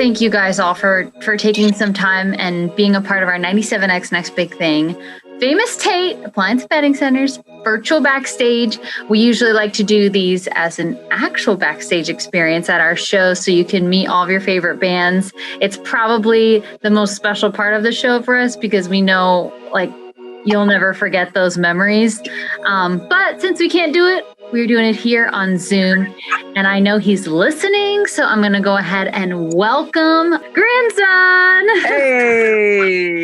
thank you guys all for taking some time and being a part of our 97X Next Big Thing. Famous Tate, Appliance Betting Centers, virtual backstage. We usually like to do these as an actual backstage experience at our show so you can meet all of your favorite bands. It's probably the most special part of the show for us because we know like you'll never forget those memories. But since we can't do it, we're doing it here on Zoom. And I know he's listening, so I'm going to go ahead and welcome Grandson. Hey!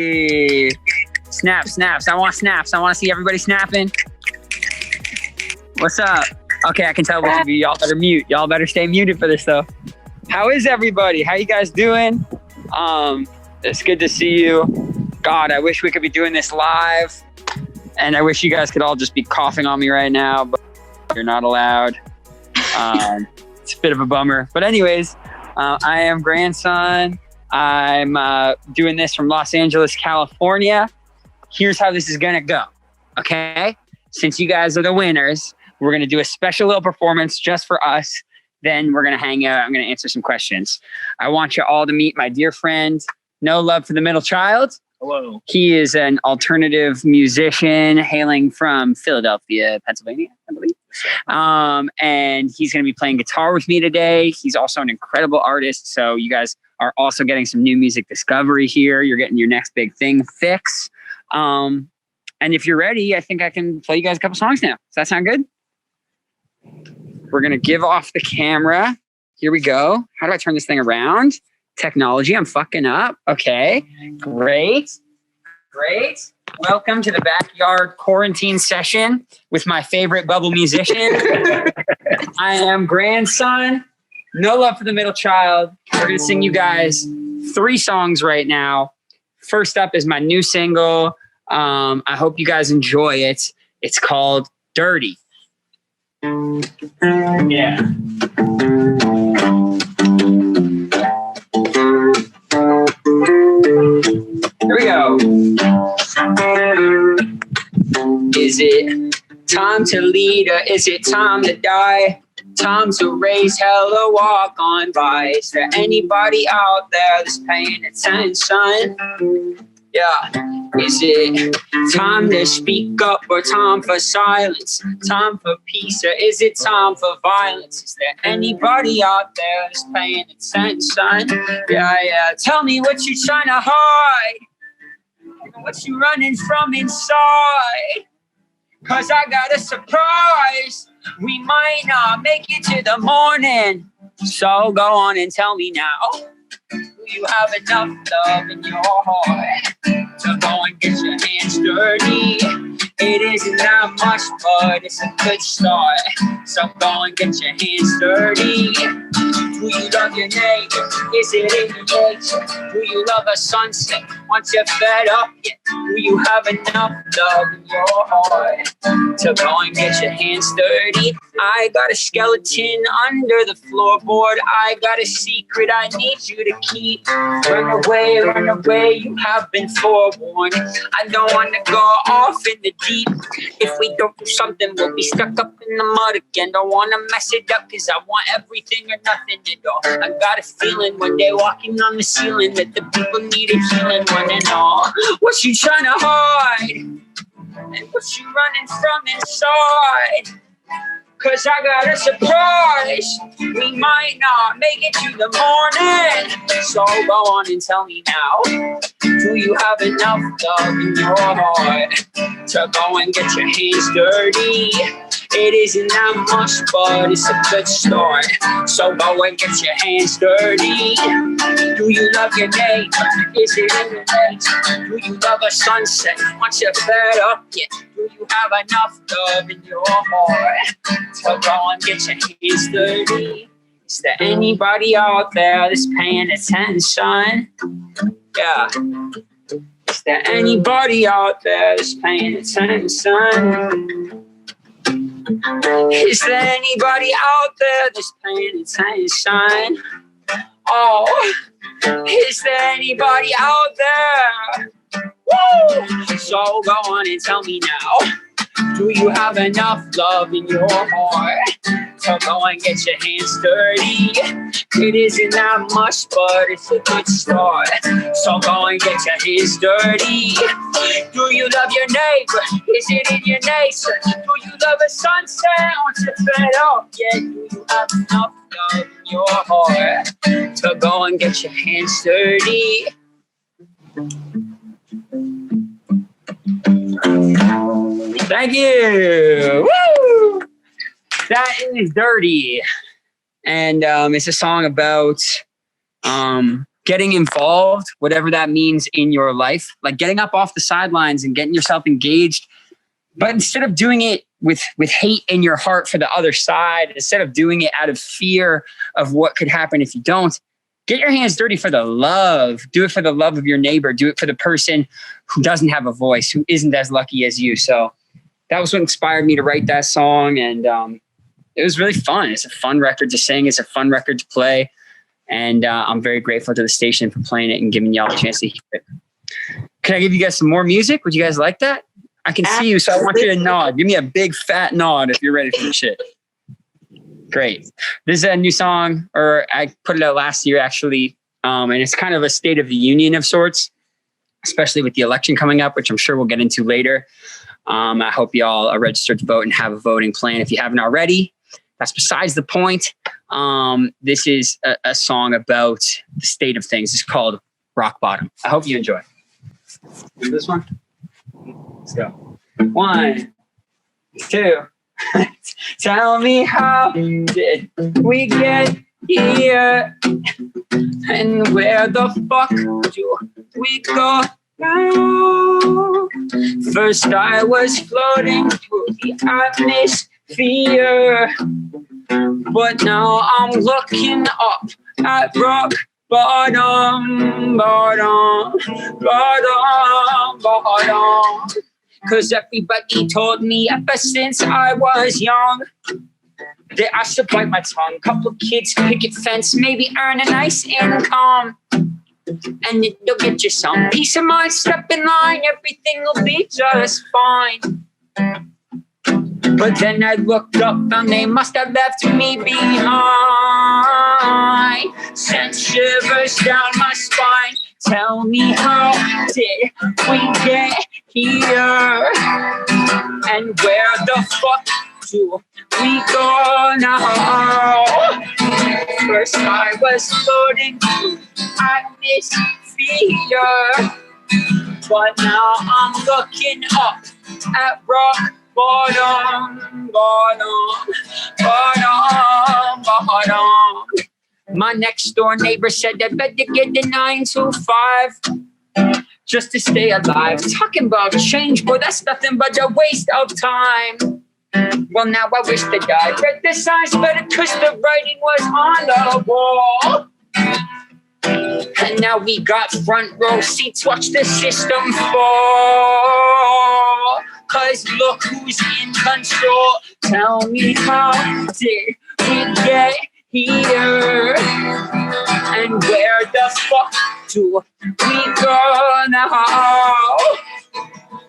Snaps. I want snaps. I want to see everybody snapping. What's up? Okay, I can tell which of you. Y'all better mute. Y'all better stay muted for this, though. How is everybody? How you guys doing? It's good to see you. God, I wish we could be doing this live. And I wish you guys could all just be coughing on me right now, but you're not allowed. It's a bit of a bummer. But anyways, I am Grandson. I'm doing this from Los Angeles, California. Here's how this is going to go, okay? Since you guys are the winners, we're going to do a special little performance just for us. Then we're going to hang out. I'm going to answer some questions. I want you all to meet my dear friend, No Love for the Middle Child. Hello. He is an alternative musician hailing from Philadelphia, Pennsylvania, I believe. And he's going to be playing guitar with me today. He's also an incredible artist. So you guys are also getting some new music discovery here. You're getting your next big thing fix. And if you're ready, I think I can play you guys a couple songs now. Does that sound good? We're going to give off the camera. Here we go. How do I turn this thing around? Technology, I'm fucking up. Okay, great. Welcome to the backyard quarantine session with my favorite bubble musician. I am Grandson, No Love for the Middle Child. We're gonna sing you guys 3 songs right now. First up is my new single. I hope you guys enjoy it. It's called Dirty. Yeah. Here we go. Is it time to lead or is it time to die? Time to raise hell or walk on by. Is there anybody out there that's paying attention? Yeah. Is it time to speak up or time for silence? Time for peace or is it time for violence? Is there anybody out there that's paying attention? Yeah. Tell me what you're trying to hide. What you running from inside. 'Cause I got a surprise. We might not make it to the morning. So go on and tell me now. Do you have enough love in your heart to go and get your hands dirty? It isn't that much, but it's a good start. So go and get your hands dirty. Do you love your neighbor? Is it in your nature? Do you love a sunset once you're fed up? Yeah. Do you have enough love in your heart to go and get your hands dirty? I got a skeleton under the floorboard. I got a secret I need you to keep. Run away, you have been forewarned. I don't want to go off in the deep. If we don't do something, we'll be stuck up in the mud again. Don't want to mess it up, 'cause I want everything or nothing at all. I got a feeling when they're walking on the ceiling that the people need a healing one and all. What you trying to hide? And what you running from inside? 'Cause I got a surprise. We might not make it to the morning. So go on and tell me now. Do you have enough love in your heart to go and get your hands dirty? It isn't that much, but it's a good start. So go and get your hands dirty. Do you love your neighbor? Is it in your nature? Do you love a sunset once you're fed up? Yeah. Do you have enough love in your heart to go and get your hands dirty? Is there anybody out there that's paying attention? Yeah. Is there anybody out there that's paying attention? Is there anybody out there that's paying attention? Oh, is there anybody out there? Woo! So go on and tell me now. Do you have enough love in your heart to go and get your hands dirty? It isn't that much, but it's a good start. So go and get your hands dirty. Do you love your neighbor? Is it in your nature? Do you love a sunset? Aren't you fed up yet? Do you have enough love in your heart to go and get your hands dirty? Thank you. Woo! That is Dirty. And it's a song about getting involved, whatever that means in your life, like getting up off the sidelines and getting yourself engaged. But instead of doing it with hate in your heart for the other side, instead of doing it out of fear of what could happen if you don't, get your hands dirty for the love. Do it for the love of your neighbor. Do it for the person who doesn't have a voice, who isn't as lucky as you. So that was what inspired me to write that song. And it was really fun. It's a fun record to sing. It's a fun record to play. And I'm very grateful to the station for playing it and giving y'all a chance to hear it. Can I give you guys some more music? Would you guys like that? I can see you, so I want you to nod. Give me a big fat nod if you're ready for the shit. Great. This is a new song, or I put it out last year actually, and it's kind of a state of the union of sorts, especially with the election coming up, which I'm sure we'll get into later. I hope y'all are registered to vote and have a voting plan if you haven't already. That's besides the point. This is a song about the state of things. It's called Rock Bottom. I hope you enjoy. This one? Let's go. 1, 2. Tell me, how did we get here? And where the fuck do we go now? First I was floating through the atmosphere, but now I'm looking up at rock bottom, bottom, bottom, bottom. 'Cause everybody told me ever since I was young that I should bite my tongue. Couple kids, picket fence, maybe earn a nice income, and it'll get you some peace of mind. Step in line, everything will be just fine. But then I looked up and they must have left me behind. Sent shivers down my spine. Tell me, how did we get here? And where the fuck do we go now? First I was floating through atmosphere, but now I'm looking up at rock bottom, bottom, bottom, bottom. My next door neighbor said I better get the 9 to 5 just to stay alive. Talking about change, boy, that's nothing but a waste of time. Well, now I wish that I read the signs better, 'cause the writing was on the wall. And now we got front row seats, watch the system fall. 'Cause look who's in control. Tell me, how did we get here? And where the fuck do we go now?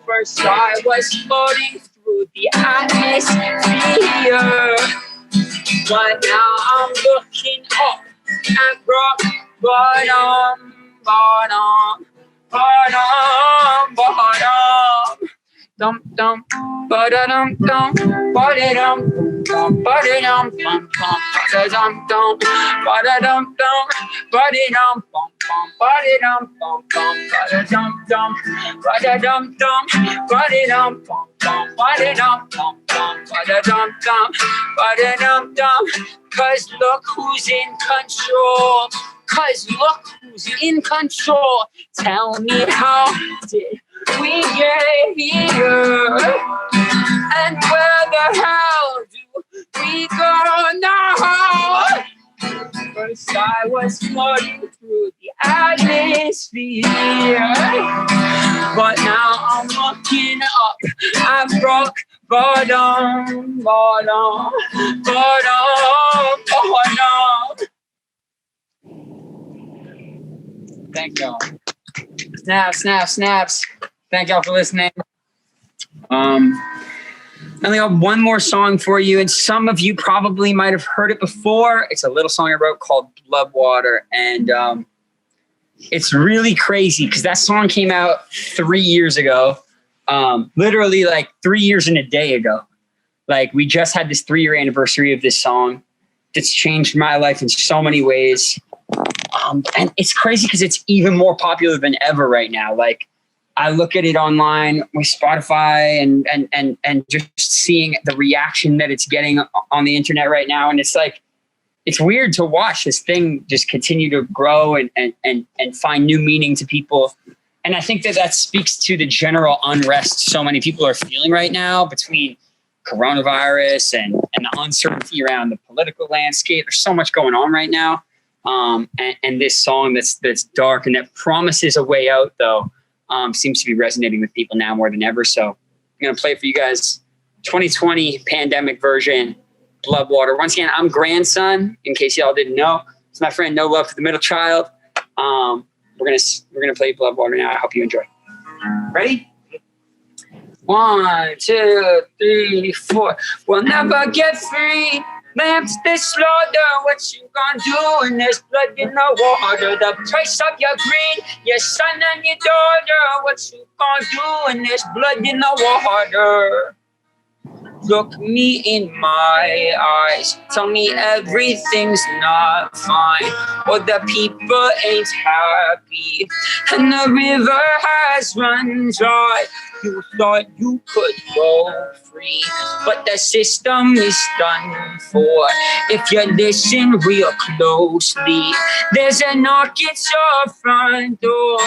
First I was floating through the atmosphere, but now I'm looking up at rock bottom, bottom, bottom, bottom. Dum dum, ba-da-dum dum, ba-da-dum dum, ba-da-dum bum bum, ba-da-dum dum, ba-da-dum dum, ba-da-dum bum bum, ba-da-dum bum bum, ba-da-dum dum, ba-da-dum dum, ba-da-dum bum bum, ba-da-dum bum bum, ba-da-dum dum, ba-da-dum dum. 'Cause look who's in control. 'Cause look who's in control. Tell me, how did we get here? And where the hell do we go now? First I was floating through the atmosphere, but now I'm looking up at rock bottom, bottom, bottom, bottom. Thank y'all. Snaps, snaps, snaps. Thank y'all for listening. I only have one more song for you, and some of you probably might have heard it before. It's a little song I wrote called Blood Water, and it's really crazy because that song came out 3 years ago, literally like 3 years and a day ago. Like we just had this 3-year anniversary of this song that's changed my life in so many ways. And it's crazy because it's even more popular than ever right now. Like I look at it online with Spotify and just seeing the reaction that it's getting on the internet right now. And it's like, it's weird to watch this thing just continue to grow and find new meaning to people. And I think that speaks to the general unrest so many people are feeling right now between coronavirus and the uncertainty around the political landscape. There's so much going on right now. And this song that's dark and that promises a way out, though, seems to be resonating with people now more than ever. So I'm going to play for you guys 2020 pandemic version, Blood Water. Once again, I'm grandson, in case y'all didn't know. It's my friend No Love for the Middle Child. We're gonna play Blood Water now. I hope you enjoy. Ready? 1, 2, 3, 4. We'll never get free. Lamps this slaughter. What you gonna do when there's blood in the water? The price of your greed, your son and your daughter. What you gonna do when there's blood in the water? Look me in my eyes. Tell me everything's not fine. Or the people ain't happy. And the river has run dry. You thought you could go free, but the system is done for. If you listen real closely, there's a knock at your front door.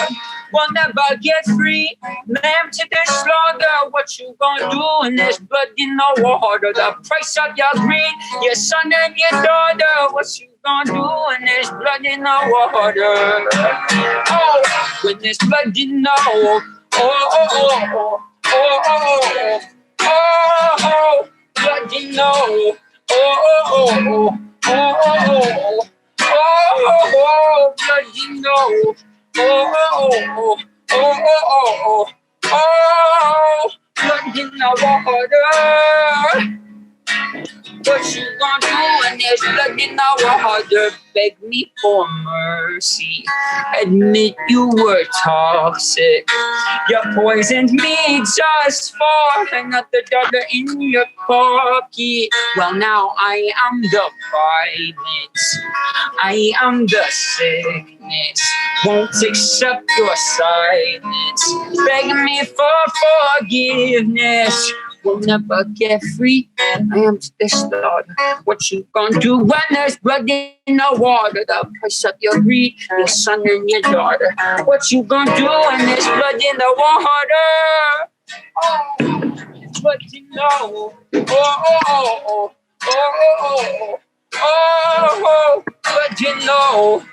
We'll never get free. Lamb to the slaughter. What you gonna do when there's blood in the water? The price of your greed, your son and your daughter. What you gonna do when there's blood in the water? Oh, when there's blood in the water. Oh, blood in the water. Oh, blood in the water. Blood in the water. What you gonna do when there's blood in the water? Beg me for mercy. Admit you were toxic. You poisoned me just for another dollar in your pocket. Well, now I am the violence. I am the sickness. Won't accept your silence. Beg me for forgiveness. We'll never get free. I am the slaughter. What you gonna do when there's blood in the water? The price of your greed, your son and your daughter. What you gonna do when there's blood in the water? Oh, it's what you know. Oh, what you know.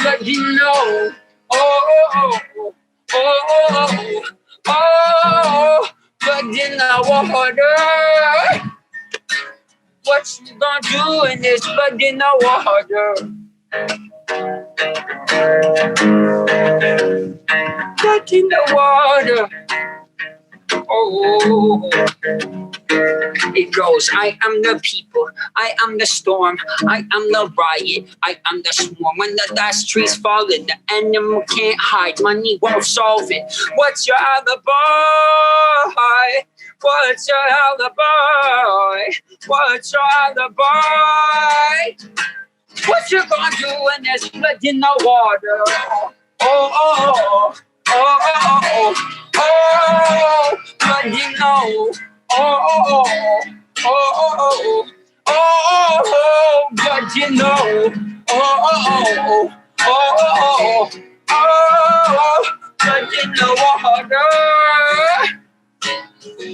What you know. Blood in the water. What you gonna do when there's blood in the water? Blood in the water. Oh, it goes. I am the people. I am the storm. I am the riot. I am the swarm. When the last trees falling, the animal can't hide. Money won't solve it. What's your alibi? What's your alibi? What's your alibi? What you gonna do when there's blood in the water? Oh, blood in the blood you know. Blood in the water.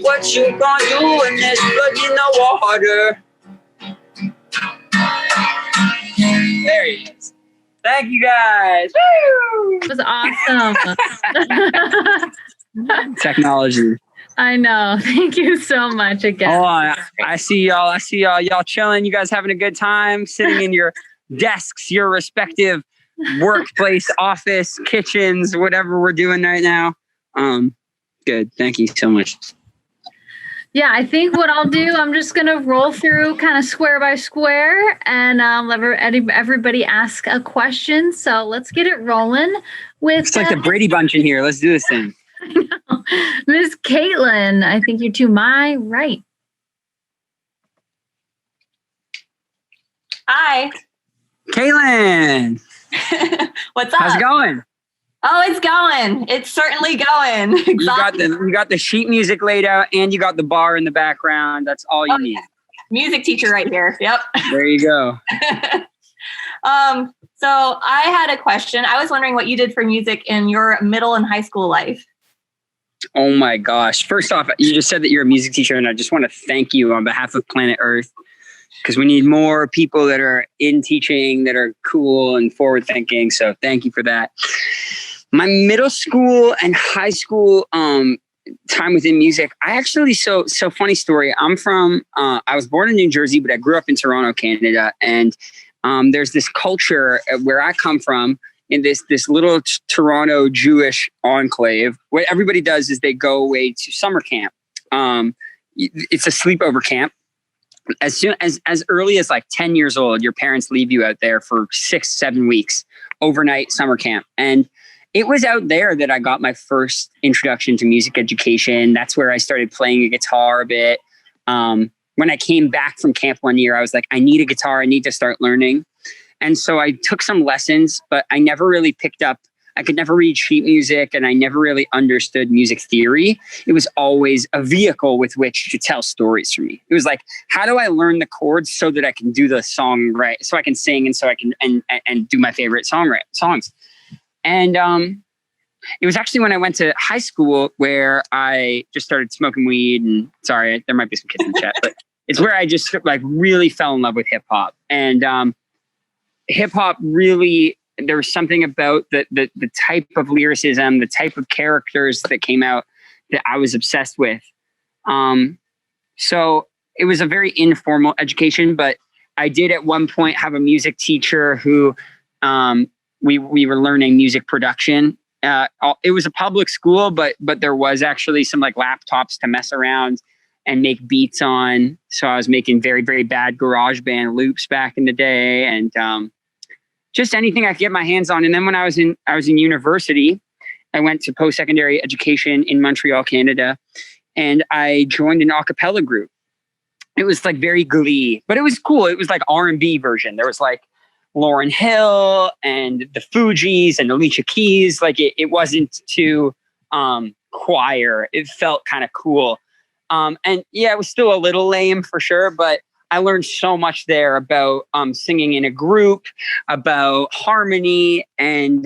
What you gonna do when there's blood in the water? There he is. Thank you guys. Woo! It was awesome. Technology. I know. Thank you so much again. Hold on. I see y'all. Y'all chilling. You guys having a good time sitting in your desks, your respective workplace, office, kitchens, whatever we're doing right now. Good. Thank you so much. Yeah, I think what I'll do, I'm just going to roll through kind of square by square and let everybody ask a question. So let's get it rolling with... It's like the Brady Bunch in here. Let's do this thing. Miss Caitlin, I think you're to my right. Hi. Caitlin. What's up? How's it going? Oh, it's going. It's certainly going. You got the sheet music laid out and you got the bar in the background. That's all you need. Yeah. Music teacher right here. Yep. There you go. So I had a question. I was wondering what you did for music in your middle and high school life. Oh my gosh. First off, you just said that you're a music teacher, and I just want to thank you on behalf of Planet Earth, because we need more people that are in teaching that are cool and forward thinking. So thank you for that. My middle school and high school time within music, I actually, so funny story. I'm from, I was born in New Jersey, but I grew up in Toronto, Canada. And there's this culture where I come from in this little Toronto Jewish enclave. What everybody does is they go away to summer camp. It's a sleepover camp. As early as like 10 years old, your parents leave you out there for 6-7 weeks, overnight summer camp. And it was out there that I got my first introduction to music education. That's where I started playing a guitar a bit. When I came back from camp one year, I was like, I need a guitar. I need to start learning. And so I took some lessons, but I never really picked up. I could never read sheet music, and I never really understood music theory. It was always a vehicle with which to tell stories for me. It was like, how do I learn the chords so that I can do the song right, so I can sing, and so I can and do my favorite songs. And it was actually when I went to high school where I just started smoking weed. And sorry, there might be some kids in the chat, but it's where I just like really fell in love with hip hop. And hip hop really, there was something about the type of lyricism, the type of characters that came out that I was obsessed with. So it was a very informal education, but I did at one point have a music teacher who we were learning music production. It was a public school, but there was actually some like laptops to mess around and make beats on. So I was making very, very bad GarageBand loops back in the day, and just anything I could get my hands on. And then when I was in university, I went to post-secondary education in Montreal, Canada, and I joined an a cappella group. It was like very Glee, but it was cool. It was like R&B version. There was like Lauryn Hill and the Fugees and Alicia Keys. Like it wasn't too choir. It felt kind of cool. And yeah, it was still a little lame for sure, but I learned so much there about singing in a group, about harmony. And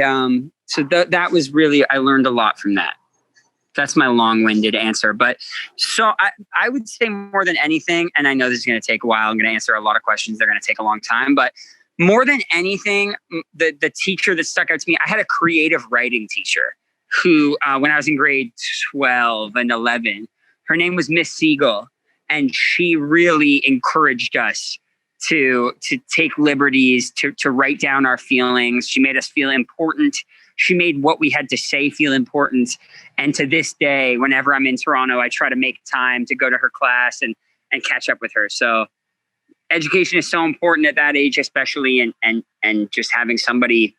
so that was really, I learned a lot from that. That's my long-winded answer. But so I would say more than anything, and I know this is going to take a while, I'm going to answer a lot of questions. They're going to take a long time. But more than anything, the teacher that stuck out to me, I had a creative writing teacher who, when I was in grade 12 and 11, her name was Miss Siegel. And she really encouraged us to take liberties, to write down our feelings. She made us feel important. She made what we had to say feel important. And to this day, whenever I'm in Toronto, I try to make time to go to her class and catch up with her. So education is so important at that age, especially, and just having somebody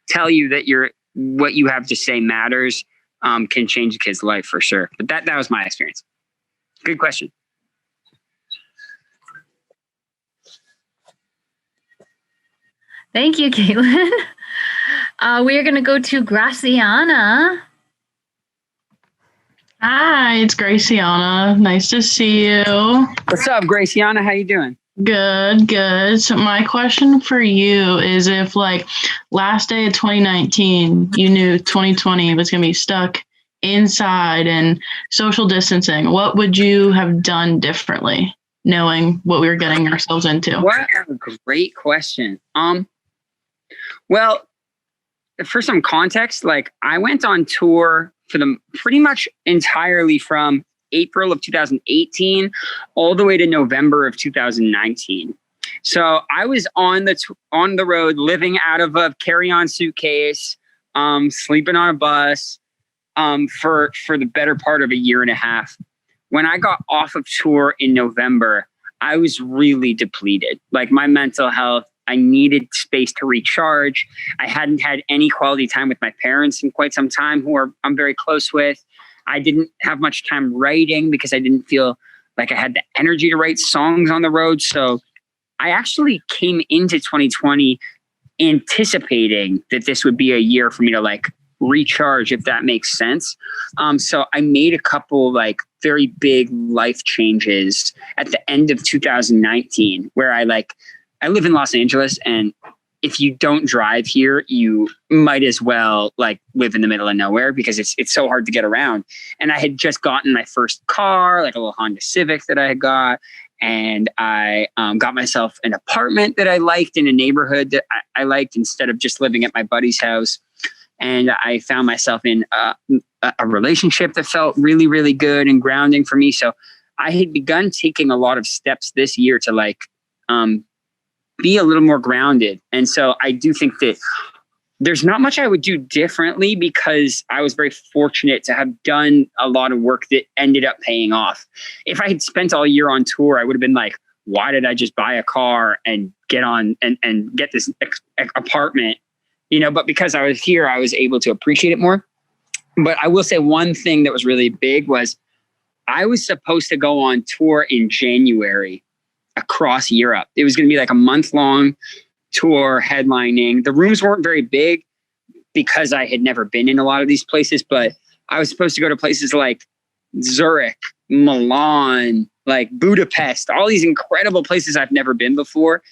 tell you that what you have to say matters can change a kid's life for sure. But that was my experience. Good question. Thank you, Caitlin. We are going to go to Graciana. Hi, it's Graciana. Nice to see you. What's up, Graciana? How you doing? Good. So my question for you is, if like last day of 2019, you knew 2020 was going to be stuck inside and social distancing, what would you have done differently, knowing what we were getting ourselves into? What a great question. Well, for some context, like I went on tour for pretty much entirely from April of 2018 all the way to November of 2019. So I was on the road, living out of a carry-on suitcase, sleeping on a bus, for the better part of a year and a half. When I got off of tour in November, I was really depleted. Like my mental health, I needed space to recharge. I hadn't had any quality time with my parents in quite some time, I'm very close with. I didn't have much time writing because I didn't feel like I had the energy to write songs on the road. So I actually came into 2020 anticipating that this would be a year for me to like recharge, if that makes sense. So I made a couple like very big life changes at the end of 2019 where I live in Los Angeles, and if you don't drive here, you might as well like live in the middle of nowhere because it's so hard to get around. And I had just gotten my first car, like a little Honda Civic that I had got. And I got myself an apartment that I liked in a neighborhood that I liked instead of just living at my buddy's house. And I found myself in a relationship that felt really, really good and grounding for me. So I had begun taking a lot of steps this year to like be a little more grounded. And so I do think that there's not much I would do differently because I was very fortunate to have done a lot of work that ended up paying off. If I had spent all year on tour, I would have been like, why did I just buy a car and get on and get this apartment? You know, but because I was here, I was able to appreciate it more. But I will say one thing that was really big was I was supposed to go on tour in January across Europe. It was going to be like a month-long tour headlining. The rooms weren't very big because I had never been in a lot of these places, but I was supposed to go to places like Zurich, Milan, like Budapest, all these incredible places I've never been before.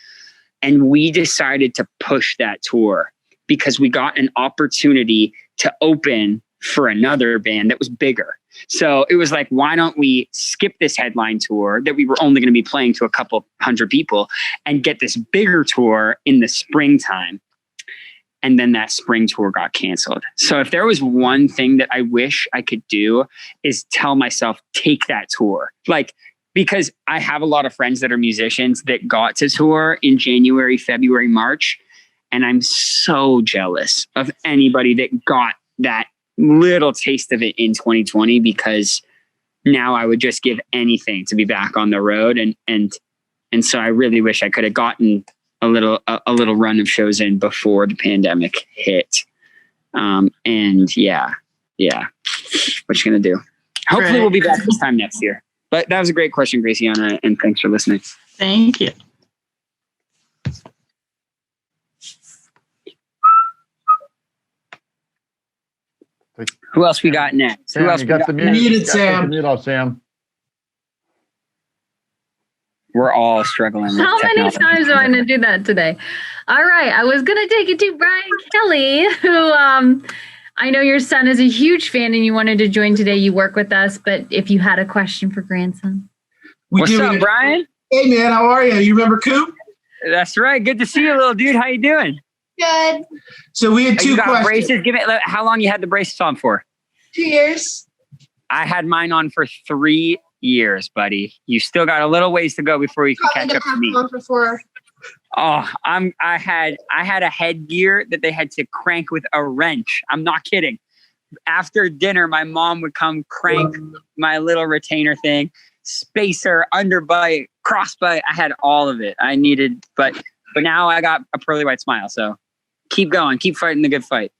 And we decided to push that tour because we got an opportunity to open for another band that was bigger. So it was like, why don't we skip this headline tour that we were only going to be playing to a couple hundred people and get this bigger tour in the springtime? And then that spring tour got canceled. So if there was one thing that I wish I could do is tell myself, take that tour. Like, because I have a lot of friends that are musicians that got to tour in January, February, March. And I'm so jealous of anybody that got that little taste of it in 2020, because now I would just give anything to be back on the road. And so I really wish I could have gotten a little run of shows in before the pandemic hit. And yeah. What you gonna do? Hopefully we'll be back this time next year. But that was a great question, Graciana, and thanks for listening. Thank you. Who else we got next? Sam, Who else you got the mute? Muted, Sam. Mute off, Sam. We're all struggling with How many technology. times am I going to do that today? All right. I was going to take it to Brian Kelly, who I know your son is a huge fan and you wanted to join today. You work with us, but if you had a question for grandson. What's up, Brian? Hey, man. How are you? You remember Coop? That's right. Good to see you, little dude. How you doing? Good. So we had You two got questions. braces? Give it. How long you had the braces on for? 2 years. I had mine on for 3 years, buddy. You still got a little ways to go before you can catch up to me. For 4. Oh, I had a headgear that they had to crank with a wrench. I'm not kidding. After dinner, my mom would come crank my little retainer thing, spacer, underbite, crossbite. I had all of it. I needed, but now I got a pearly white smile. So keep going, keep fighting the good fight.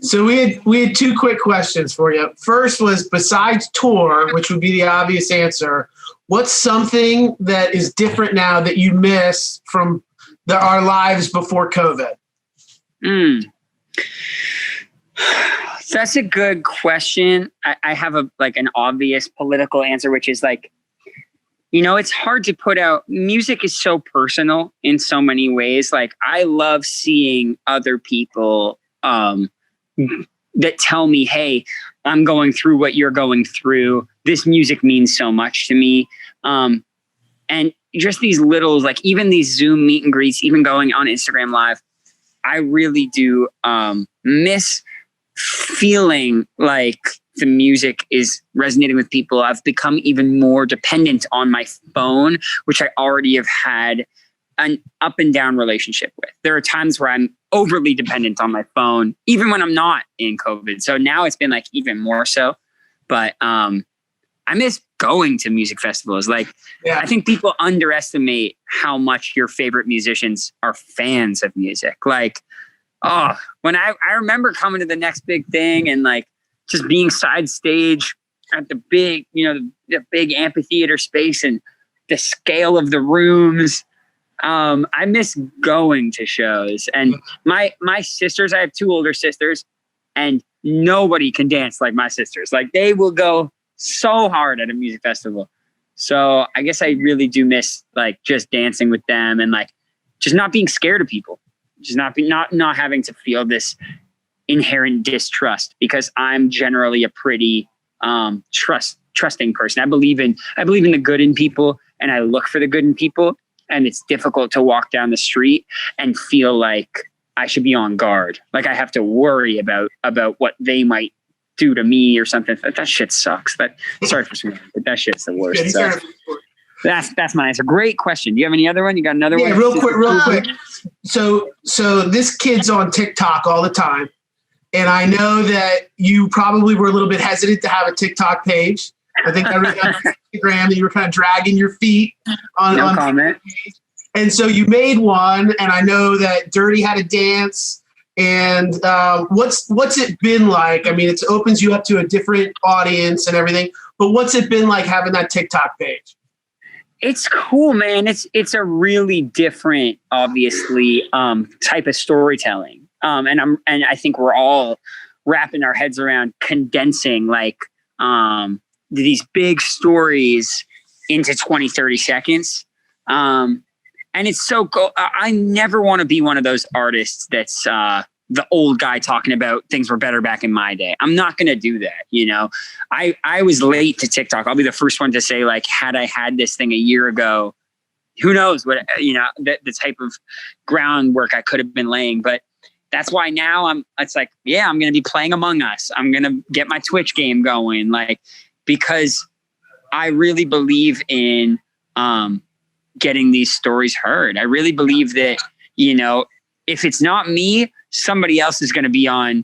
So we had two quick questions for you. First was, besides tour, which would be the obvious answer, what's something that is different now that you miss from our lives before COVID? That's a good question. I have an obvious political answer, which is like, it's hard to put out. Music is so personal in so many ways. Like, I love seeing other people that tell me, hey, I'm going through what you're going through. This music means so much to me. And just these little, like even these Zoom meet and greets, even going on Instagram Live, I really do miss feeling like the music is resonating with people. I've become even more dependent on my phone, which I already have had an up and down relationship with. There are times where overly dependent on my phone, even when I'm not in COVID. So now it's been like even more so. But I miss going to music festivals. Like, I think people underestimate how much your favorite musicians are fans of music. Like, when I remember coming to the next big thing and like just being side stage at the big, the big amphitheater space and the scale of the rooms. I miss going to shows. And my sisters, I have 2 older sisters, and nobody can dance like my sisters. Like, they will go so hard at a music festival. So I guess I really do miss like just dancing with them and like just not being scared of people, just not having to feel this inherent distrust, because I'm generally a pretty trusting person. I believe in the good in people, and I look for the good in people. And it's difficult to walk down the street and feel like I should be on guard. Like I have to worry about what they might do to me or something. That shit sucks. Sorry for swearing, but that shit's the worst. So that's my answer. Great question. Do you have any other one? You got another one? Yeah, real quick. So this kid's on TikTok all the time. And I know that you probably were a little bit hesitant to have a TikTok page. I think I read on Instagram that you were kind of dragging your feet on comment. And so you made one, and I know that Dirty had a dance. And what's it been like? I mean, it opens you up to a different audience and everything. But what's it been like having that TikTok page? It's cool, man. It's a really different, obviously, type of storytelling. And I think we're all wrapping our heads around condensing like these big stories into 20, 30 seconds. And it's so cool. I never want to be one of those artists that's the old guy talking about things were better back in my day. I'm not going to do that. I was late to TikTok. I'll be the first one to say, like, had I had this thing a year ago, who knows what, the type of groundwork I could have been laying. But that's why now I'm going to be playing Among Us. I'm going to get my Twitch game going, like, because I really believe in getting these stories heard. I really believe that, if it's not me, somebody else is going to be on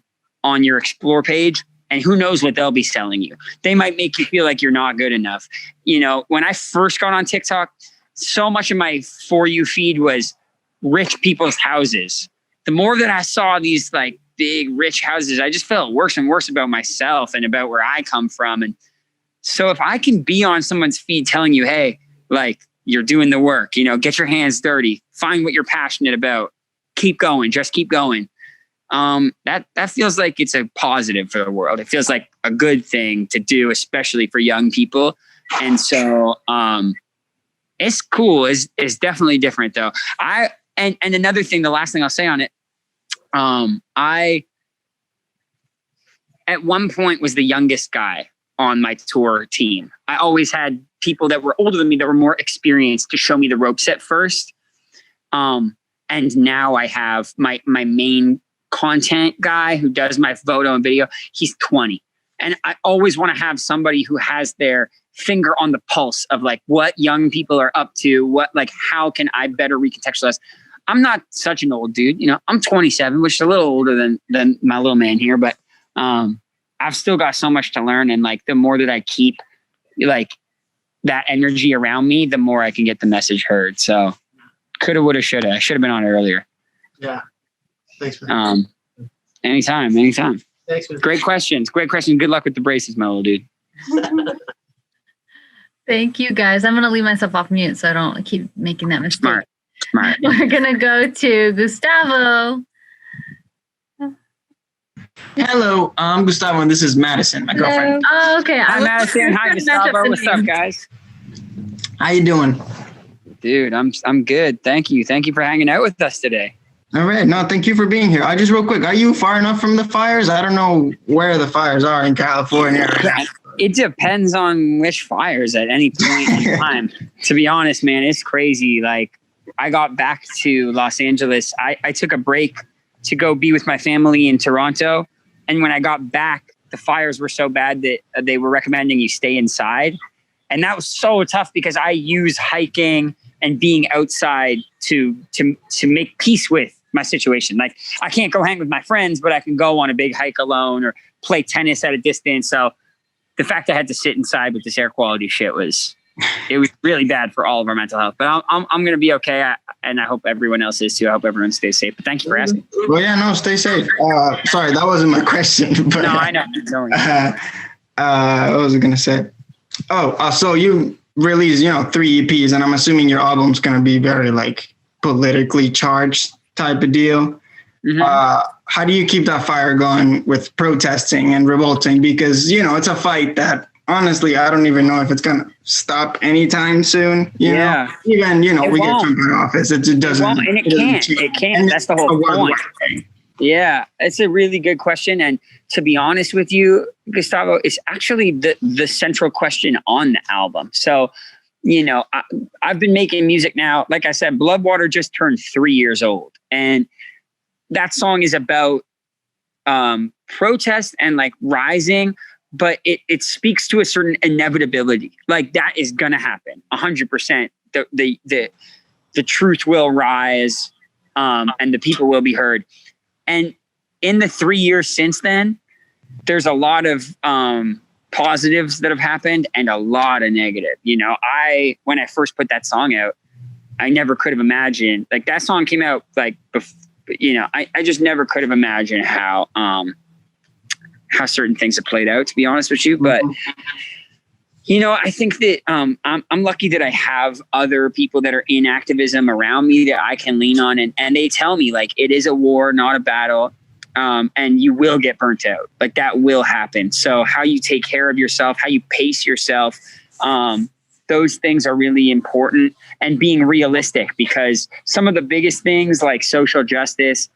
your explore page, and who knows what they'll be selling you. They might make you feel like you're not good enough. When I first got on TikTok, so much of my For You feed was rich people's houses. The more that I saw these like big rich houses, I just felt worse and worse about myself and about where I come from. And so if I can be on someone's feed telling you, hey, like, you're doing the work, get your hands dirty, find what you're passionate about, keep going, just keep going. That feels like it's a positive for the world. It feels like a good thing to do, especially for young people. And so it's cool. It's definitely different though. And another thing, the last thing I'll say on it, I at one point was the youngest guy on my tour team. I always had people that were older than me that were more experienced to show me the ropes at first. And now I have my main content guy who does my photo and video. He's 20. And I always want to have somebody who has their finger on the pulse of like what young people are up to, how can I better recontextualize? I'm not such an old dude, I'm 27, which is a little older than my little man here, but I've still got so much to learn. And like, the more that I keep like that energy around me, the more I can get the message heard. So coulda, woulda, shoulda. I should have been on earlier. Yeah. Thanks, man. Anytime. Thanks, man. Great questions. Good luck with the braces, my little dude. Thank you, guys. I'm going to leave myself off mute so I don't keep making that mistake. Smart. We're going to go to Gustavo. Hello, I'm Gustavo, and this is Madison, my girlfriend. Oh, okay. Hi, Madison. Hi, Gustavo. What's up, guys? How you doing? Dude, I'm good. Thank you. Thank you for hanging out with us today. All right. No, thank you for being here. Just real quick, are you far enough from the fires? I don't know where the fires are in California. It depends on which fires at any point in time. To be honest, man, it's crazy. Like, I got back to Los Angeles. I took a break to go be with my family in Toronto. And when I got back, the fires were so bad that they were recommending you stay inside. And that was so tough because I use hiking and being outside to make peace with my situation. Like I can't go hang with my friends, but I can go on a big hike alone or play tennis at a distance. So the fact I had to sit inside with this air quality shit was really bad for all of our mental health. But I'm going to be okay. And I hope everyone else is too. I hope everyone stays safe. But thank you for asking. Well, yeah, no, stay safe. Sorry, that wasn't my question. But, no, I know. What was I going to say? So you released, 3 EPs, and I'm assuming your album's going to be very like politically charged type of deal. Mm-hmm. How do you keep that fire going with protesting and revolting? Because, it's a fight that honestly, I don't even know if it's going to stop anytime soon. You know, even, we get Trump in office. It doesn't. It won't, and it can't. That's the whole point. Yeah, it's a really good question. And to be honest with you, Gustavo, it's actually the central question on the album. So, I've been making music now. Like I said, Bloodwater just turned 3 years old. And that song is about protest and like rising, but it speaks to a certain inevitability. Like that is going to happen 100%. The truth will rise and the people will be heard. And in the 3 years since then, there's a lot of positives that have happened and a lot of negative. When I first put that song out, I never could have imagined, like that song came out like, I just never could have imagined how certain things have played out, to be honest with you. But, I think that I'm lucky that I have other people that are in activism around me that I can lean on. And they tell me like, it is a war, not a battle. And you will get burnt out. Like that will happen. So how you take care of yourself, how you pace yourself, those things are really important, and being realistic, because some of the biggest things like social justice,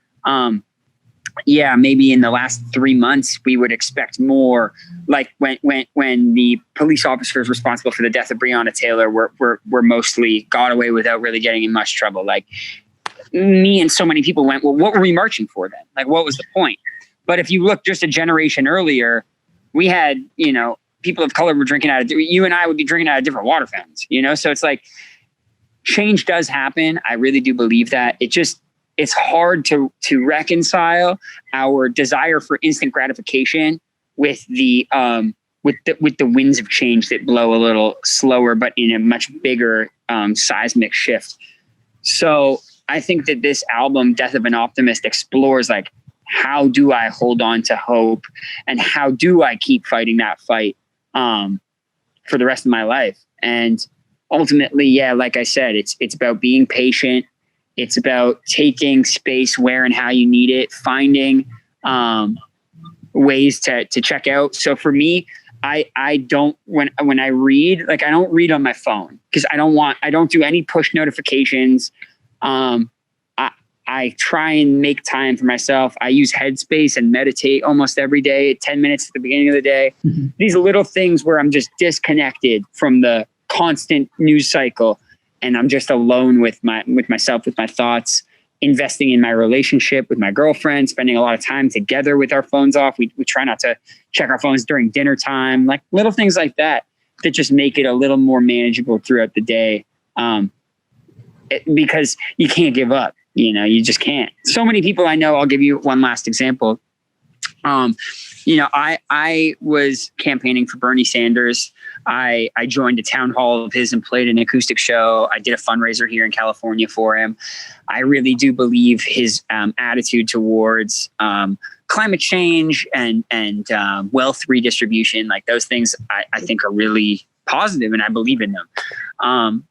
maybe in the last 3 months, we would expect more. Like when the police officers responsible for the death of Breonna Taylor were mostly got away without really getting in much trouble. Like me and so many people went, well, what were we marching for then? Like, what was the point? But if you look just a generation earlier, we had, people of color were drinking you and I would be drinking out of different water fountains, So it's like change does happen. I really do believe that. It's hard to reconcile our desire for instant gratification with the winds of change that blow a little slower, but in a much bigger seismic shift. So I think that this album, Death of an Optimist, explores like, how do I hold on to hope, and how do I keep fighting that fight for the rest of my life? And ultimately, like I said, it's about being patient. It's about taking space where and how you need it, finding ways to check out. So for me, I don't, when I read, like I don't read on my phone, because I don't do any push notifications. I try and make time for myself. I use Headspace and meditate almost every day, 10 minutes at the beginning of the day. Mm-hmm. These little things where I'm just disconnected from the constant news cycle, and I'm just alone with myself, with my thoughts, investing in my relationship with my girlfriend, spending a lot of time together with our phones off. We try not to check our phones during dinner time, like little things like that just make it a little more manageable throughout the day. Because you can't give up, you just can't. So many people I know, I'll give you one last example. I was campaigning for Bernie Sanders. I joined a town hall of his and played an acoustic show. I did a fundraiser here in California for him. I really do believe his attitude towards climate change and wealth redistribution, like those things I think are really positive, and I believe in them.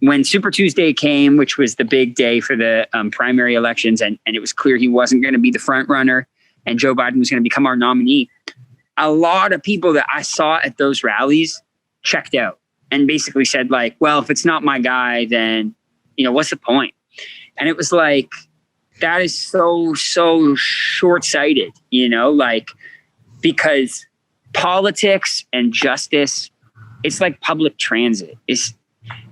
When Super Tuesday came, which was the big day for the primary elections, and it was clear he wasn't going to be the front runner and Joe Biden was going to become our nominee, a lot of people that I saw at those rallies checked out and basically said like, well, if it's not my guy, then, what's the point? And it was like, that is so short-sighted, because politics and justice, it's like public transit.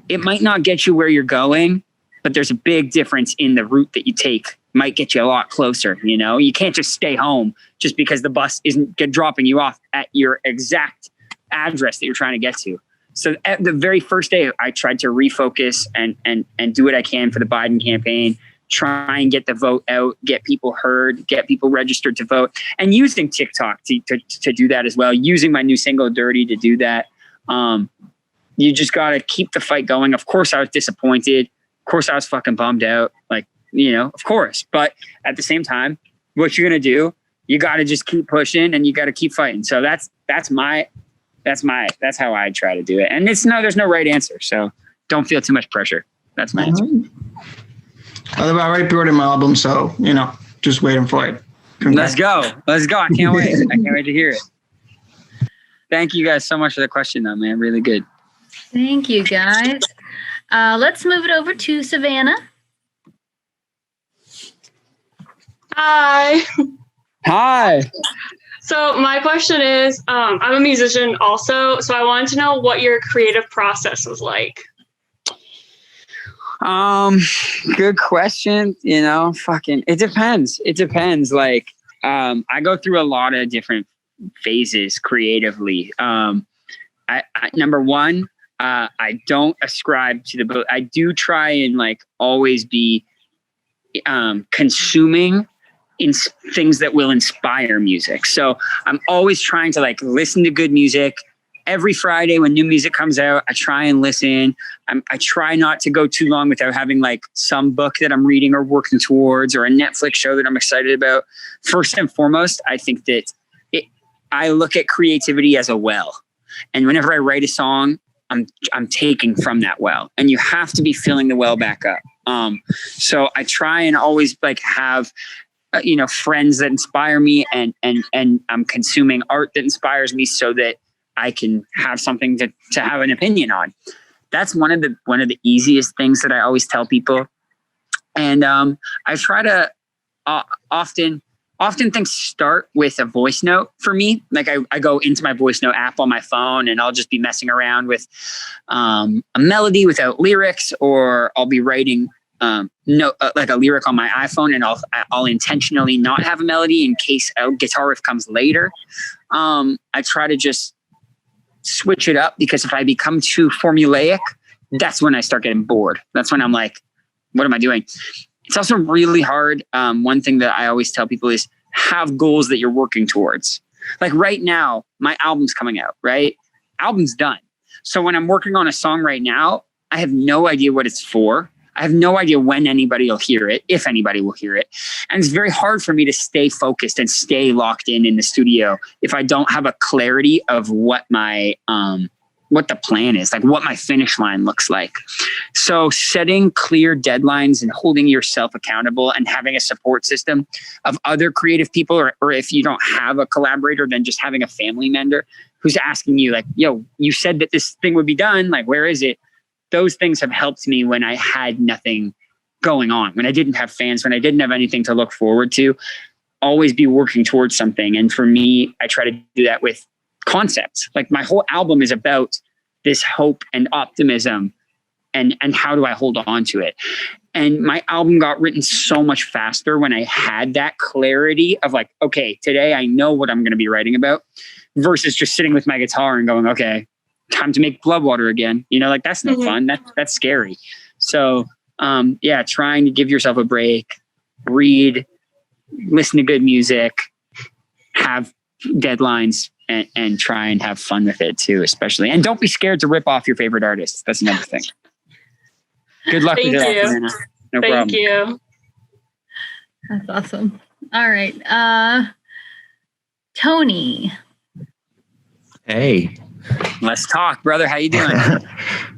It might not get you where you're going, but there's a big difference in the route that you take. Might get you a lot closer. You can't just stay home just because the bus isn't dropping you off at your exact address that you're trying to get to. So at the very first day, I tried to refocus and do what I can for the Biden campaign, try and get the vote out, get people heard, get people registered to vote, and using TikTok to do that as well. Using my new single Dirty to do that. You just got to keep the fight going. Of course I was disappointed. Of course I was fucking bummed out. Like, of course, but at the same time, what you're going to do, you got to just keep pushing and you got to keep fighting. So that's how I try to do it. And there's no right answer. So don't feel too much pressure. That's my answer. I've already pre-ordered my album, so just waiting for it. Let's go. I can't wait. I can't wait to hear it. Thank you guys so much for the question, though, man. Really good. Thank you, guys. Let's move it over to Savannah. Hi. Hi. So my question is, I'm a musician also, so I wanted to know what your creative process was like. Good question. It depends. Like, I go through a lot of different phases creatively. Number one, I don't ascribe to the, I do try and like always be, consuming in things that will inspire music. So I'm always trying to like listen to good music. Every Friday when new music comes out, I try and listen. I try not to go too long without having like some book that I'm reading or working towards, or a Netflix show that I'm excited about. First and foremost, I think that I look at creativity as a well. And whenever I write a song, I'm taking from that well, and you have to be filling the well back up. So I try and always like have friends that inspire me, and I'm consuming art that inspires me so that I can have something to have an opinion on. That's one of the easiest things that I always tell people. And I try to often things start with a voice note for me. Like I go into my voice note app on my phone, and I'll just be messing around with a melody without lyrics, or I'll be writing like a lyric on my iPhone, and I'll intentionally not have a melody in case a guitar riff comes later. I try to just switch it up, because if I become too formulaic, that's when I start getting bored. That's when I'm like, what am I doing? It's also really hard. One thing that I always tell people is have goals that you're working towards. Like right now, my album's coming out, right? Album's done. So when I'm working on a song right now, I have no idea what it's for. I have no idea when anybody will hear it, if anybody will hear it. And it's very hard for me to stay focused and stay locked in the studio if I don't have a clarity of what my, what the plan is, like what my finish line looks like. So setting clear deadlines and holding yourself accountable, and having a support system of other creative people, or if you don't have a collaborator, then just having a family member who's asking you like, yo, you said that this thing would be done. Like, where is it? Those things have helped me when I had nothing going on, when I didn't have fans, when I didn't have anything to look forward to. Always be working towards something. And for me, I try to do that with concepts. Like my whole album is about this hope and optimism, and how do I hold on to it? And my album got written so much faster when I had that clarity of like, okay, today I know what I'm going to be writing about, versus just sitting with my guitar and going, okay, time to make blood water again. Like that's no fun. That's scary. So trying to give yourself a break, read, listen to good music, have deadlines, and try and have fun with it too, especially. And don't be scared to rip off your favorite artists. That's another thing. Good luck with that, Savannah. No problem. Thank you. That's awesome. All right. Tony. Hey. Let's talk, brother. How you doing?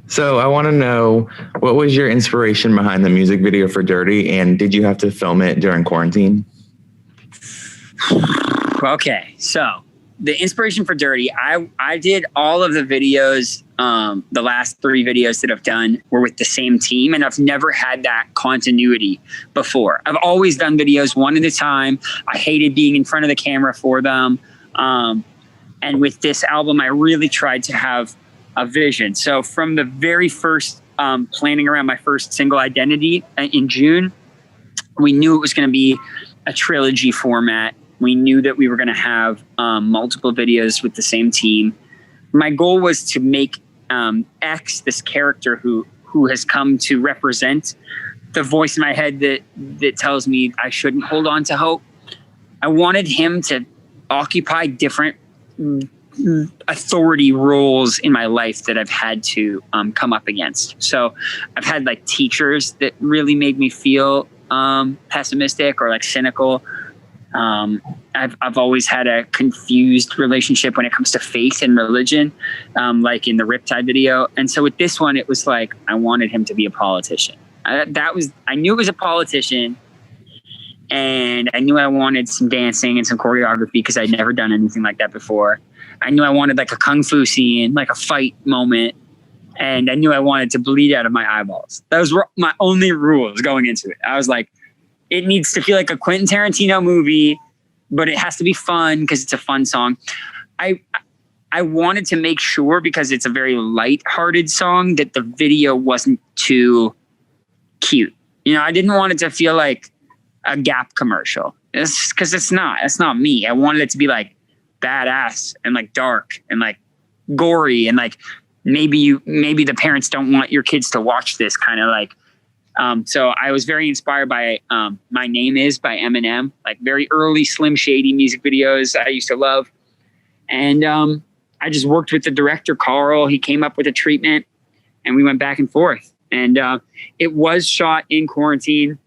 So I want to know, what was your inspiration behind the music video for Dirty, and did you have to film it during quarantine? Okay, so the inspiration for Dirty, I did all of the videos, the last 3 videos that I've done were with the same team, and I've never had that continuity before. I've always done videos one at a time. I hated being in front of the camera for them. And with this album, I really tried to have a vision. So from the very first planning around my first single, Identity, in June, we knew it was going to be a trilogy format. We knew that we were going to have multiple videos with the same team. My goal was to make X, this character who has come to represent the voice in my head that tells me I shouldn't hold on to hope. I wanted him to occupy different authority roles in my life that I've had to come up against. So I've had like teachers that really made me feel pessimistic or like cynical. I've always had a confused relationship when it comes to faith and religion, like in the Riptide video. And so with this one, it was like I wanted him to be a politician. I knew it was a politician, and I knew I wanted some dancing and some choreography because I'd never done anything like that before. I knew I wanted like a kung fu scene, like a fight moment, and I knew I wanted to bleed out of my eyeballs. Those were my only rules going into it. I was like, it needs to feel like a Quentin Tarantino movie, but it has to be fun because it's a fun song. I wanted to make sure, because it's a very light-hearted song, that the video wasn't too cute. You know, I didn't want it to feel like a Gap commercial. Because it's not. That's not me. I wanted it to be like badass and like dark and like gory and like maybe the parents don't want your kids to watch this kind of like. So I was very inspired by My Name Is by Eminem, like very early Slim Shady music videos I used to love. And I just worked with the director, Carl. He came up with a treatment and we went back and forth. And it was shot in quarantine,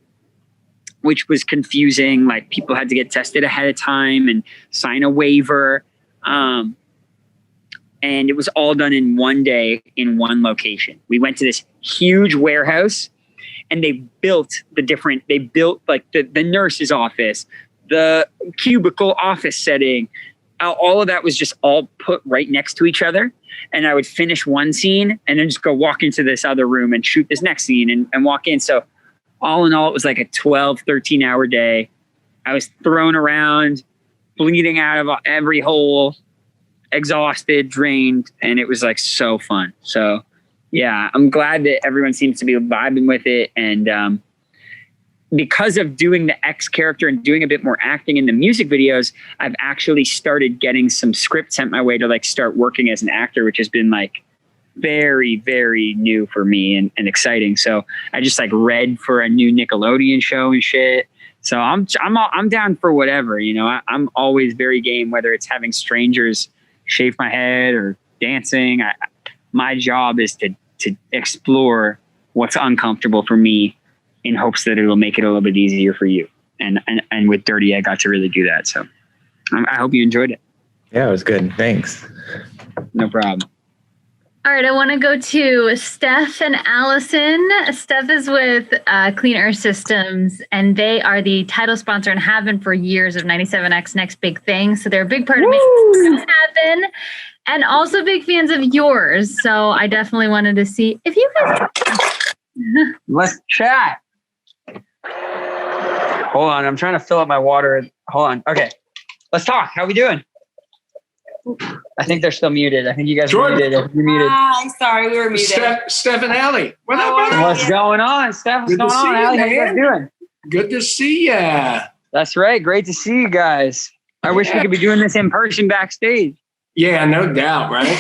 which was confusing. Like people had to get tested ahead of time and sign a waiver. And it was all done in one day in one location. We went to this huge warehouse and they built like the nurse's office, the cubicle office setting. All of that was just all put right next to each other. And I would finish one scene and then just go walk into this other room and shoot this next scene and walk in. So all in all, it was like a 12, 13 hour day. I was thrown around, bleeding out of every hole, exhausted, drained. And it was like so fun. So yeah, I'm glad that everyone seems to be vibing with it. And because of doing the X character and doing a bit more acting in the music videos, I've actually started getting some scripts sent my way to like start working as an actor, which has been like very, very new for me and exciting. So I just like read for a new Nickelodeon show and shit. So I'm down for whatever, you know. I'm always very game, whether it's having strangers shave my head or dancing. My job is to explore what's uncomfortable for me in hopes that it'll make it a little bit easier for you. And with Dirty, I got to really do that. So I hope you enjoyed it. Yeah, it was good. Thanks. No problem. All right, I want to go to Steph and Allison. Steph is with Clean Earth Systems, and they are the title sponsor and have been for years of 97X Next Big Thing. So they're a big part of making it happen, and also big fans of yours. So I definitely wanted to see if you guys. Let's chat. Hold on, I'm trying to fill up my water. Hold on. Okay, let's talk. How we doing? I think they're still muted. I think you guys are muted. You're muted. Hi, sorry, we were muted. Steph and Allie. What up, brother? What's going on, Steph? What's going on, Allie? How you guys doing? Good to see ya. That's right. Great to see you guys. I wish we could be doing this in person backstage. Yeah, no doubt, right?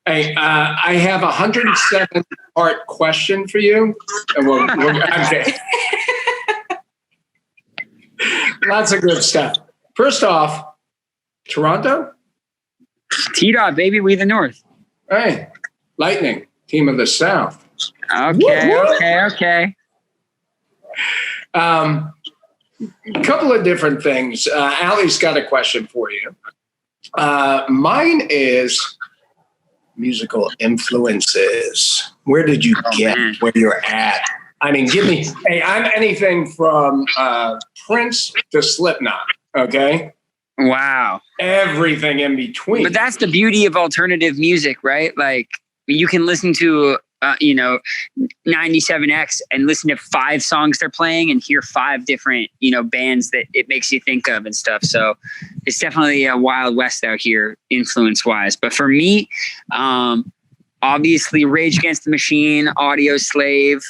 Hey, I have a 107-part question for you. Okay. Lots of good stuff. First off, Toronto? T-Dot, baby, we the North. Hey, Lightning, team of the South. Okay. Couple of different things. Allie's got a question for you. Mine is musical influences. Where did you get where you're at? I mean, give me, hey, I'm anything from Prince to Slipknot, okay? Wow. Everything in between. But that's the beauty of alternative music, right? Like you can listen to, 97X and listen to 5 songs they're playing and hear 5 different, bands that it makes you think of and stuff. So it's definitely a Wild West out here influence wise. But for me, obviously Rage Against the Machine, Audio Slave,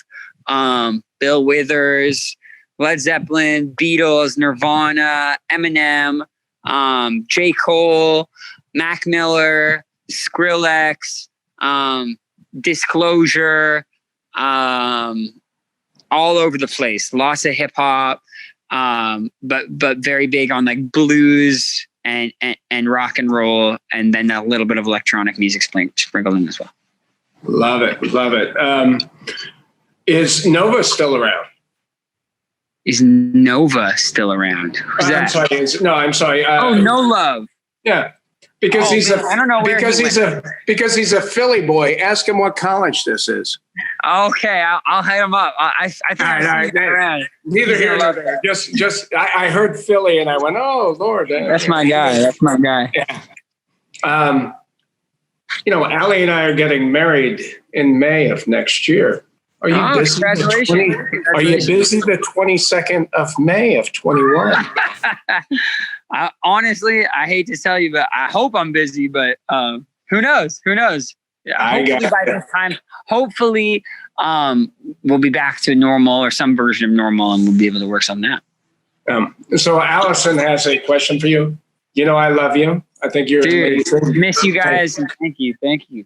Bill Withers, Led Zeppelin, Beatles, Nirvana, Eminem, J. Cole, Mac Miller, Skrillex, Disclosure, all over the place. Lots of hip hop, but very big on like blues and rock and roll, and then a little bit of electronic music sprinkled in as well. Love it. Is Nova still around? Is Nova still around? Who's that? I'm sorry. No Love. Yeah, because I don't know where because he's a Philly boy. Ask him what college this is. Okay, I'll hit him up. I think around. Neither here nor there. Just I heard Philly and I went, oh Lord. That's my guy. Yeah. Allie and I are getting married in May of next year. Are you busy? Congratulations. Are you busy the 22nd of May of 21? Honestly, I hate to tell you, but I hope I'm busy. But who knows? Hopefully by this time, we'll be back to normal or some version of normal, and we'll be able to work on that. So Allison has a question for you. I love you. I think you're amazing. Miss you guys, and thank you.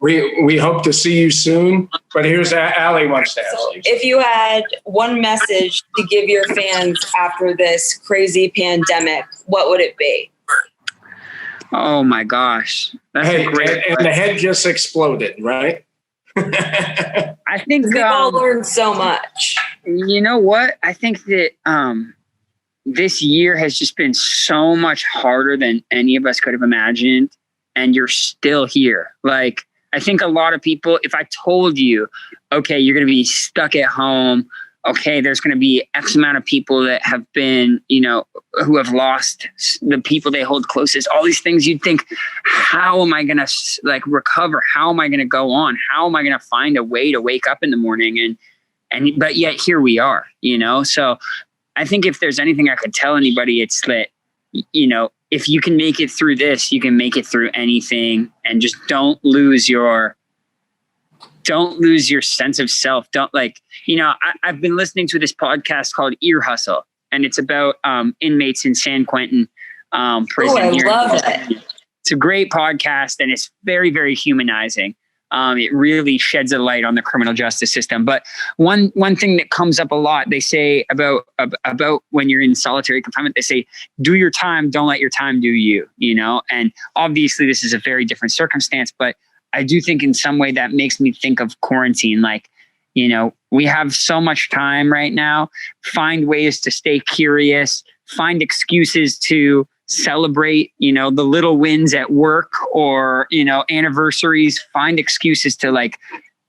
We hope to see you soon. But here's Allie wants to ask you. If you had one message to give your fans after this crazy pandemic, what would it be? Oh my gosh, that's great. And the head just exploded, right? I think we've all learned so much. You know what? I think that this year has just been so much harder than any of us could have imagined. And you're still here. Like, I think a lot of people, if I told you, okay, you're going to be stuck at home. Okay, there's going to be X amount of people that have been, who have lost the people they hold closest, all these things, you'd think, how am I going to recover? How am I going to go on? How am I going to find a way to wake up in the morning? But yet here we are, so I think if there's anything I could tell anybody, it's that, if you can make it through this, you can make it through anything, and just don't lose your sense of self. I've been listening to this podcast called Ear Hustle, and it's about inmates in San Quentin prison. I love it. It's a great podcast, and it's very, very humanizing. It really sheds a light on the criminal justice system. But one thing that comes up a lot, they say about when you're in solitary confinement, they say, do your time, don't let your time do you, and obviously this is a very different circumstance, but I do think in some way that makes me think of quarantine. Like, we have so much time right now. Find ways to stay curious, find excuses to celebrate, the little wins at work or, anniversaries. Find excuses to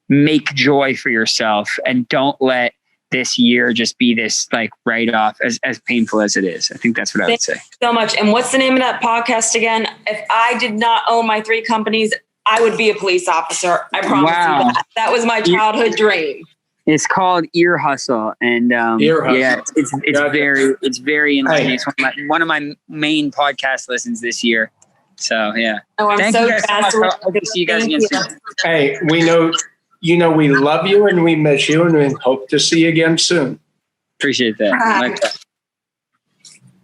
make joy for yourself, and don't let this year just be this write off, as painful as it is. I think that's what I would say. Thank you so much. And what's the name of that podcast again? If I did not own my 3 companies, I would be a police officer. I promise you that. That was my childhood dream. It's called Ear Hustle, and Ear Hustle. Yeah, it's very enlightening. It's one of my main podcast listens this year. So yeah. Oh, I'm so glad to see you guys again soon. Hey, we know we love you and we miss you, and we hope to see you again soon. Appreciate that. Like that.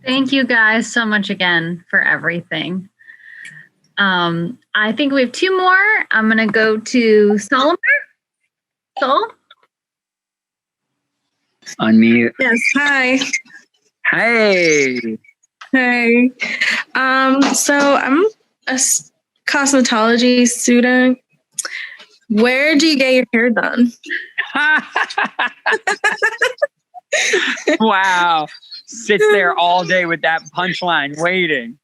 Thank you guys so much again for everything. I think we have 2 more. I'm gonna go to Solomon. Sol? Unmute. Yes. Hi. Hey. Hey. So I'm a cosmetology student. Where do you get your hair done? Wow. Sits there all day with that punchline waiting.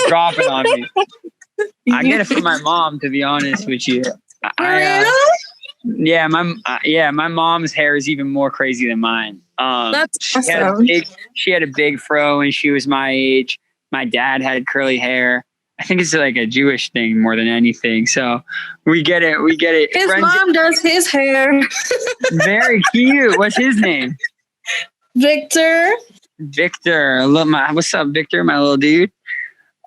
Drop it on me. I get it from my mom, to be honest with you. My mom's hair is even more crazy than mine. That's awesome. She had a big fro when she was my age. My dad had curly hair. I think it's like a Jewish thing more than anything. So we get it. His mom does his hair. Very cute. What's his name? Victor. What's up, Victor? My little dude.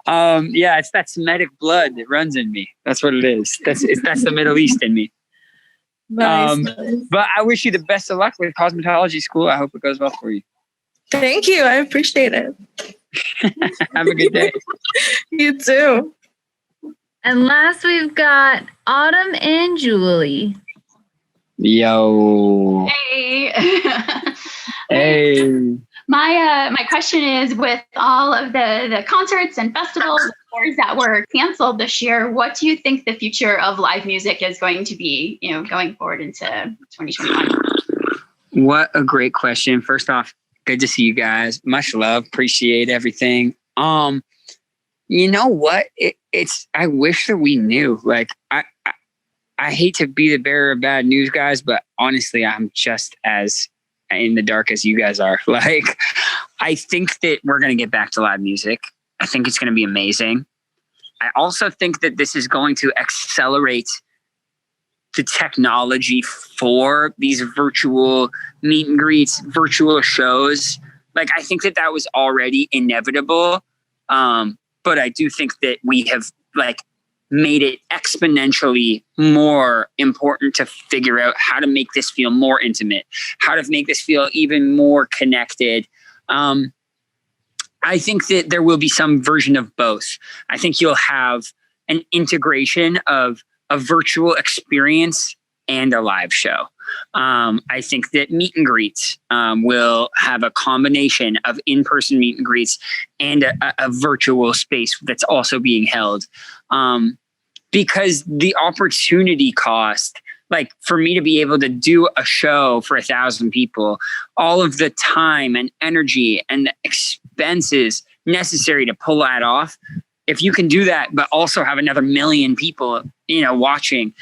It's that Semitic blood that runs in me. That's what it is. That's the Middle East in me. Nice. But I wish you the best of luck with cosmetology school. I hope it goes well for you. Thank you. I appreciate it. Have a good day. You too. And last we've got Autumn and Julie. Yo. Hey. Hey. My question is, with all of the concerts and festivals and tours that were canceled this year, what do you think the future of live music is going to be, going forward into 2021? What a great question. First off, good to see you guys. Much love. Appreciate everything. You know what? I wish that we knew. Like, I hate to be the bearer of bad news, guys, but honestly, I'm just as in the dark as you guys are. Like, I think that we're going to get back to live music. I think it's going to be amazing. I also think that this is going to accelerate the technology for these virtual meet and greets, virtual shows. Like, I think that was already inevitable. But I do think that we have made it exponentially more important to figure out how to make this feel more intimate, how to make this feel even more connected. I think that there will be some version of both. I think you'll have an integration of a virtual experience and a live show. I think that meet and greets will have a combination of in-person meet and greets and a virtual space that's also being held. Because the opportunity cost, like for me to be able to do a show for 1,000 people, all of the time and energy and the expenses necessary to pull that off, if you can do that, but also have another 1 million people, watching,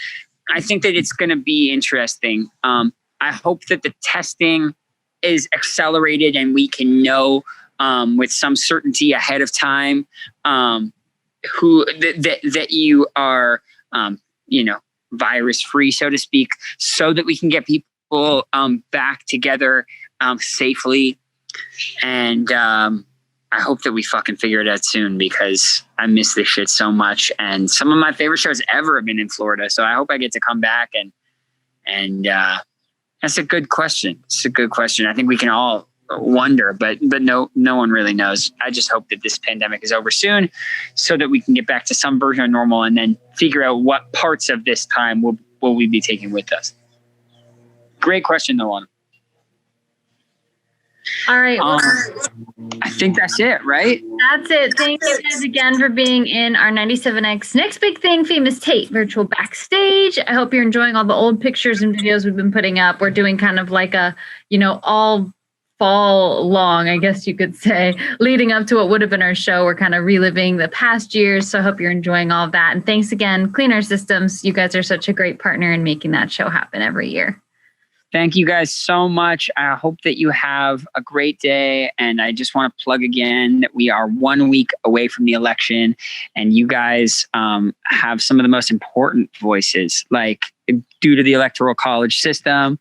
I think that it's going to be interesting. I hope that the testing is accelerated and we can know with some certainty ahead of time that you are, virus free, so to speak, so that we can get people back together safely. And I hope that we fucking figure it out soon, because I miss this shit so much. And some of my favorite shows ever have been in Florida. So I hope I get to come back and that's a good question. It's a good question. I think we can all wonder, but no one really knows. I just hope that this pandemic is over soon so that we can get back to some version of normal and then figure out what parts of this time will we be taking with us. Great question, though, Anna. All right. Well, I think that's it, right? That's it. Thank you guys again for being in our 97X Next Big Thing Famous Tate virtual backstage. I hope you're enjoying all the old pictures and videos we've been putting up. We're doing kind of like a, all fall long, I guess you could say, leading up to what would have been our show. We're kind of reliving the past years. So I hope you're enjoying all of that. And thanks again, Clean Air Systems. You guys are such a great partner in making that show happen every year. Thank you guys so much. I hope that you have a great day. And I just want to plug again that we are 1 week away from the election, and you guys have some of the most important voices, like due to the electoral college system.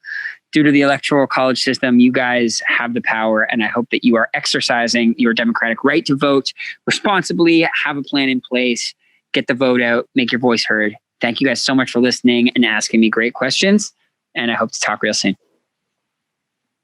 Due to the electoral college system, you guys have the power, and I hope that you are exercising your democratic right to vote responsibly, have a plan in place, get the vote out, make your voice heard. Thank you guys so much for listening and asking me great questions, and I hope to talk real soon.